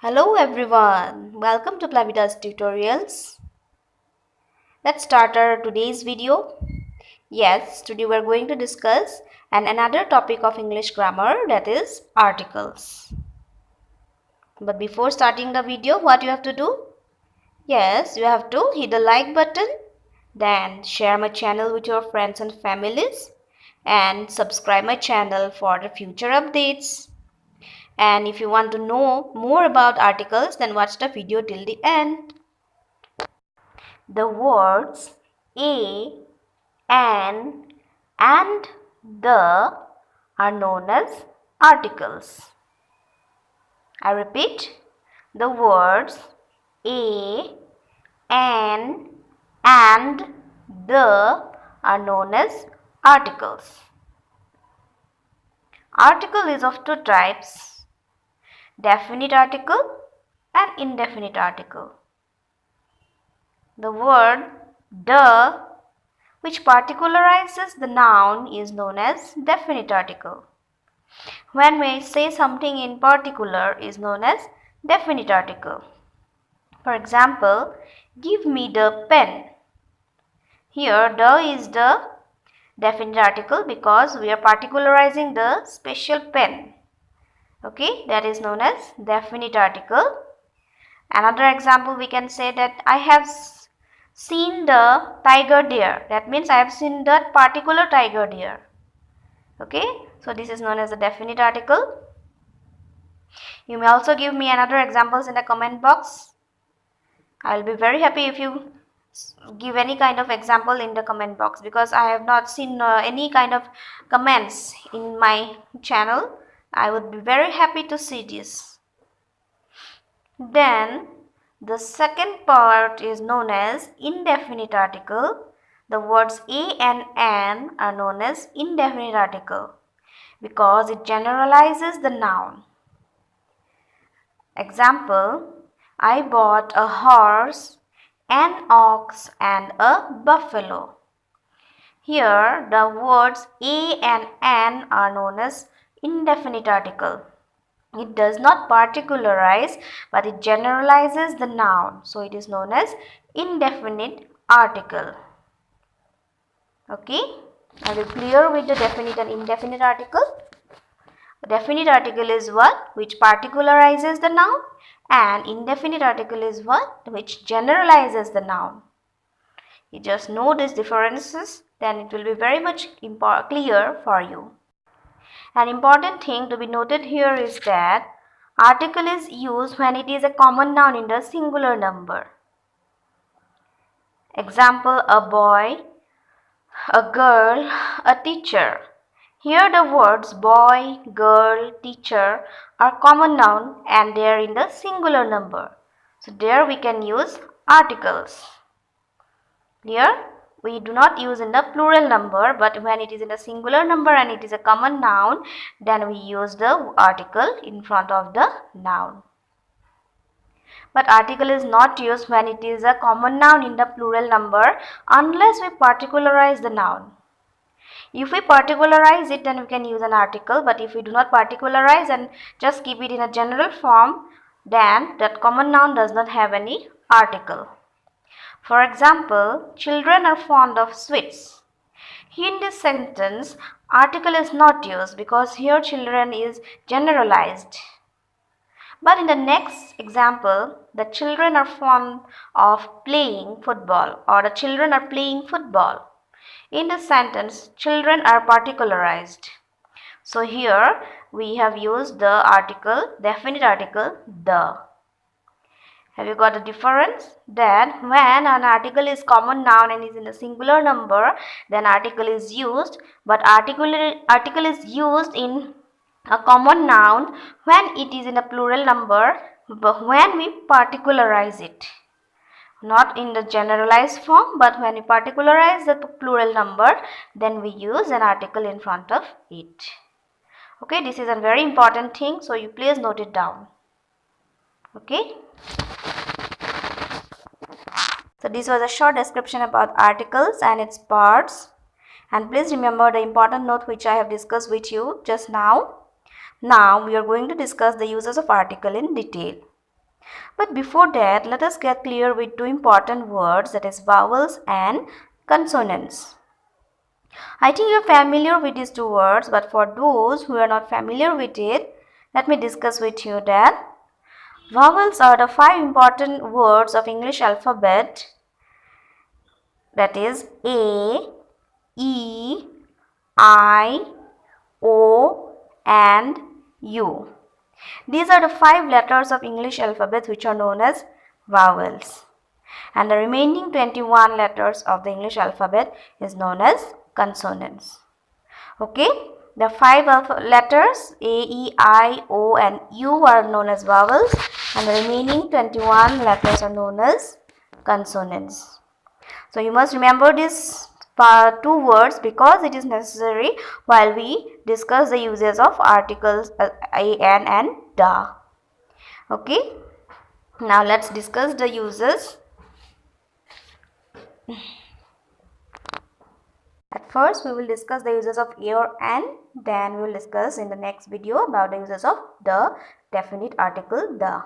Hello everyone, welcome to Plabita's tutorials. Let's start our today's video. Yes, today we are going to discuss another topic of English grammar, that is articles. But before starting the video, what you have to do? Yes, you have to hit the like button, then share my channel with your friends and families, and subscribe my channel for the future updates. And if you want to know more about articles, then watch the video till the end. The words a, an, and the are known as articles. I repeat, the words a, an, and the are known as articles. Article is of two types, definite article and indefinite article. The word the, which particularizes the noun, is known as definite article. When we say something in particular is known as definite article. For example, give me the pen. Here the is the definite article because we are particularizing the special pen. Okay, that is known as definite article. Another example, we can say that I have seen the tiger there. That means I have seen that particular tiger there. Okay, so this is known as a definite article. You may also give me another examples in the comment box. I will be very happy if you give any kind of example in the comment box, because I have not seen any kind of comments in my channel. I would be very happy to see this. Then the second part is known as indefinite article. The words a and an are known as indefinite article because it generalizes the noun. Example, I bought a horse, an ox, and a buffalo. Here the words a and an are known as indefinite article. It does not particularize, but it generalizes the noun. So it is known as indefinite article. Okay, are you clear with the definite and indefinite article? A definite article is one which particularizes the noun, and indefinite article is one which generalizes the noun. You just know these differences, then it will be very much clear for you. An important thing to be noted here is that article is used when it is a common noun in the singular number. Example, a boy, a girl, a teacher. Here the words boy, girl, teacher are common noun and they are in the singular number. So there we can use articles. Clear? We do not use in the plural number, but when it is in a singular number and it is a common noun, then we use the article in front of the noun. But article is not used when it is a common noun in the plural number unless we particularize the noun. If we particularize it, then we can use an article, but if we do not particularize and just keep it in a general form, then that common noun does not have any article. For example, children are fond of sweets. Here in this sentence, article is not used because here children is generalized. But in the next example, the children are fond of playing football, or the children are playing football. In this sentence, children are particularized. So here we have used the article, definite article, the. Have you got a difference? That when an article is common noun and is in a singular number, then article is used, but article is used in a common noun when it is in a plural number, but when we particularize it. Not in the generalized form, but when we particularize the plural number, then we use an article in front of it. Okay, this is a very important thing, so you please note it down. Okay. So this was a short description about articles and its parts. And please remember the important note which I have discussed with you just now. Now we are going to discuss the uses of article in detail. But before that, let us get clear with two important words, that is vowels and consonants. I think you're familiar with these two words, but for those who are not familiar with it, let me discuss with you that vowels are the 5 important words of English alphabet, that is A, E, I, O and U. These are the 5 letters of English alphabet which are known as vowels, and the remaining 21 letters of the English alphabet is known as consonants. Okay, the 5 letters A, E, I, O and U are known as vowels, and the remaining 21 letters are known as consonants. So you must remember these two words because it is necessary while we discuss the uses of articles a, an and da. Okay, now let's discuss the uses. At first we will discuss the uses of a or an, then we will discuss in the next video about the uses of the definite article the.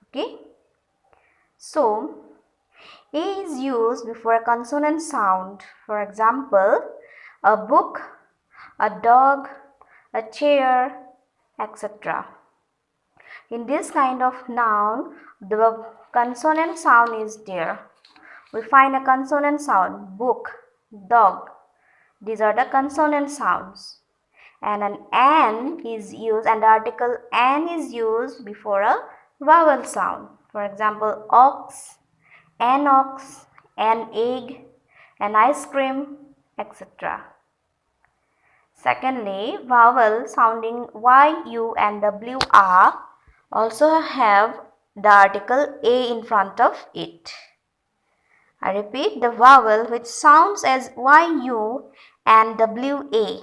Okay, so a is used before a consonant sound. For example, a book, a dog, a chair, etc. In this kind of noun, the consonant sound is there. We find a consonant sound, book, dog. These are the consonant sounds. And an is used, and the article an is used before a vowel sound. For example, ox, an egg, an ice cream, etc. Secondly, vowel sounding y, u and w r also have the article a in front of it. I repeat, the vowel which sounds as y, u and w, a.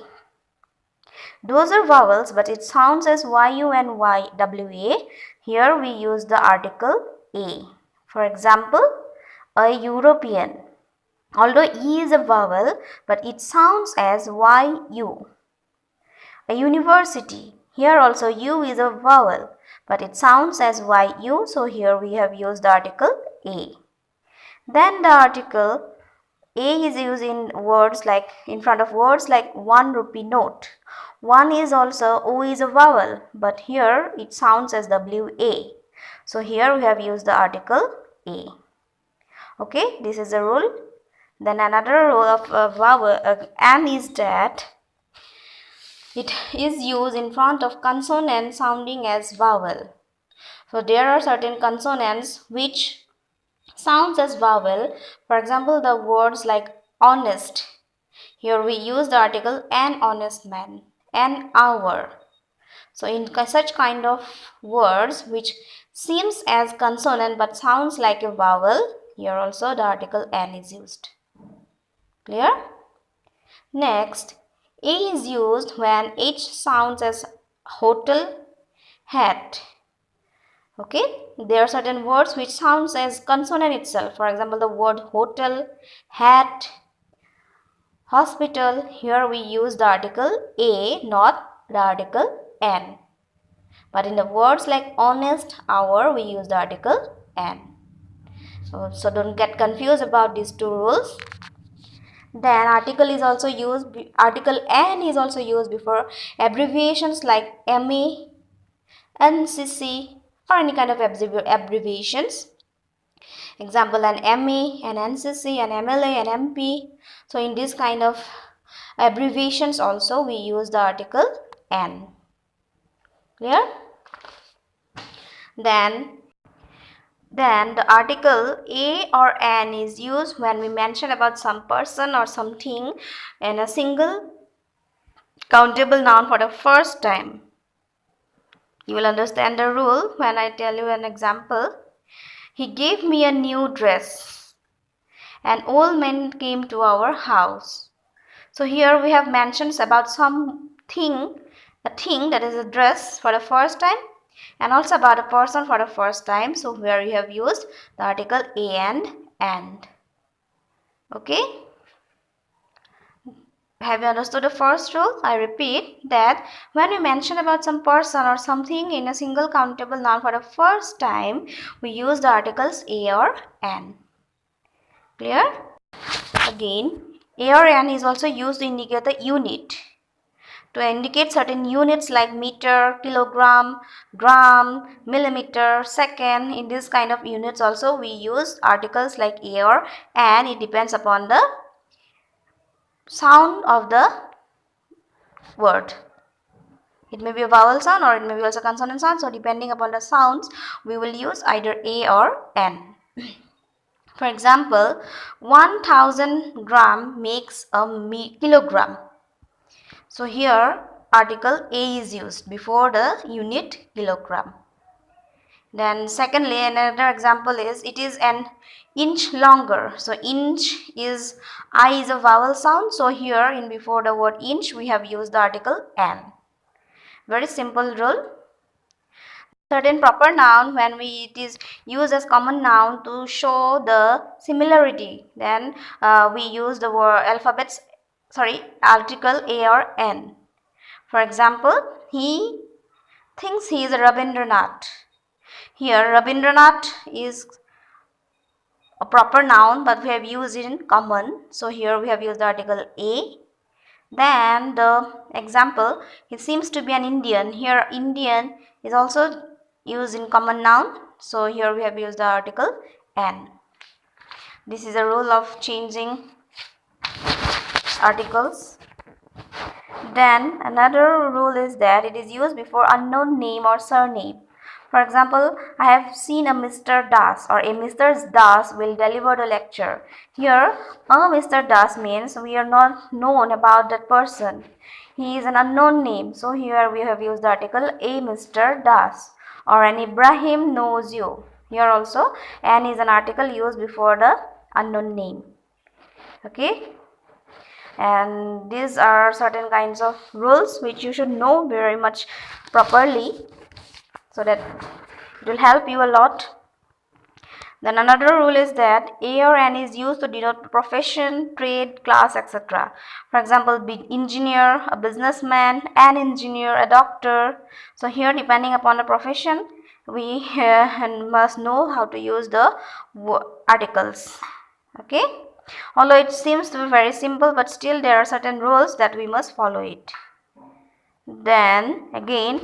Those are vowels, but it sounds as y, u and y, w, a. Here we use the article a. For example, a European. Although E is a vowel, but it sounds as YU. A university. Here also U is a vowel, but it sounds as YU. So here we have used the article A. Then the article A is used in words like, in front of words like 1 rupee note. 1 is also, O is a vowel, but here it sounds as WA. So here we have used the article A. Okay, this is a rule. Then another rule of vowel an is that it is used in front of consonant sounding as vowel. So there are certain consonants which sounds as vowel. For example, the words like honest. Here we use the article an honest man, an hour. So in such kind of words which seems as consonant but sounds like a vowel, here also the article an is used. Clear? Next, a is used when H sounds as hotel, hat. Okay, there are certain words which sounds as consonant itself. For example, the word hotel, hat, hospital. Here we use the article a, not the article an. But in the words like honest, hour, we use the article an. So don't get confused about these two rules. Then article is also used, article an is also used before abbreviations like MA, NCC or any kind of abbreviations. Example, an MA, an NCC, an MLA, an MP. So in this kind of abbreviations also we use the article an. Clear? Then the article a or an is used when we mention about some person or something in a single countable noun for the first time. You will understand the rule when I tell you an example. He gave me a new dress. An old man came to our house. So here we have mentions about something, a thing, that is a dress for the first time, and also about a person for the first time. So here we have used the article a and. Okay. Have you understood the first rule? I repeat that when we mention about some person or something in a single countable noun for the first time, we use the articles a or an. Clear? Again, a or an is also used to indicate the unit. To indicate certain units like meter, kilogram, gram, millimeter, second, in this kind of units also we use articles like a or an. It depends upon the sound of the word. It may be a vowel sound or it may be also consonant sound. So depending upon the sounds, we will use either a or n. For example, 1000 gram makes a kilogram. So here article a is used before the unit kilogram. Then secondly, another example is it is an inch longer. So inch is I is a vowel sound. So here in before the word inch we have used the article an. Very simple rule. Certain proper noun when it is used as common noun to show the similarity, then we use the word article a or n. For example, he thinks he is a Rabindranath. Here Rabindranath is a proper noun but we have used it in common. So here we have used the article a. Then the example, he seems to be an Indian. Here Indian is also used in common noun. So here we have used the article an. This is a rule of changing articles. Then another rule is that it is used before unknown name or surname. For example, I have seen a Mr. Das or a Mr. Das will deliver the lecture. Here, a Mr. Das means we are not known about that person. He is an unknown name. So here we have used the article a Mr. Das. Or an Ibrahim knows you. Here also, an is an article used before the unknown name. Okay. And these are certain kinds of rules which you should know very much properly, so that it will help you a lot. Then another rule is that a or an is used to denote profession, trade, class, etc. For example, be engineer, a businessman, an engineer, a doctor. So here depending upon the profession, we must know how to use the articles. Okay. Although it seems to be very simple, but still there are certain rules that we must follow it. Then again,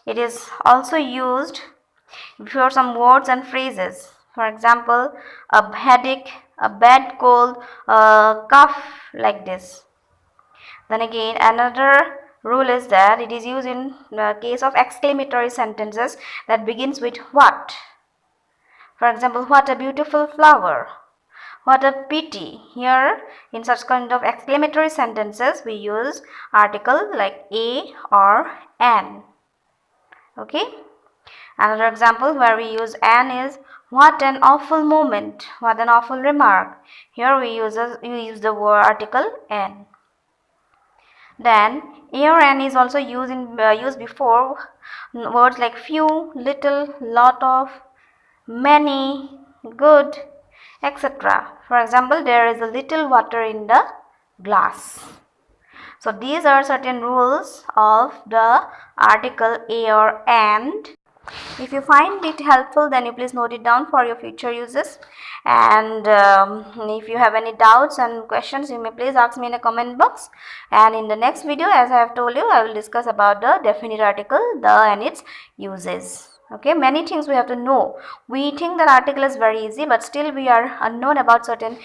it is also used for some words and phrases. For example, a headache, a bad cold, a cough, like this. Then again, another rule is that it is used in the case of exclamatory sentences that begins with what. For example, what a beautiful flower. What a pity. Here, in such kind of exclamatory sentences, we use article like a or an. Okay. Another example where we use an is what an awful moment. What an awful remark. Here we use the word article an. Then a or an is also used before words like few, little, lot of, many, good, etc. For example, there is a little water in the glass. So these are certain rules of the article a or an. If you find it helpful, then you please note it down for your future uses. And if you have any doubts and questions, you may please ask me in the comment box. And in the next video, as I have told you, I will discuss about the definite article, the, and its uses. Okay, many things we have to know. We think that article is very easy, but still we are unknown about certain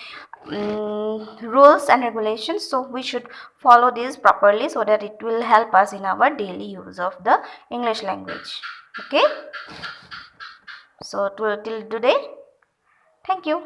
rules and regulations. So we should follow these properly so that it will help us in our daily use of the English language. Okay. So till today, thank you.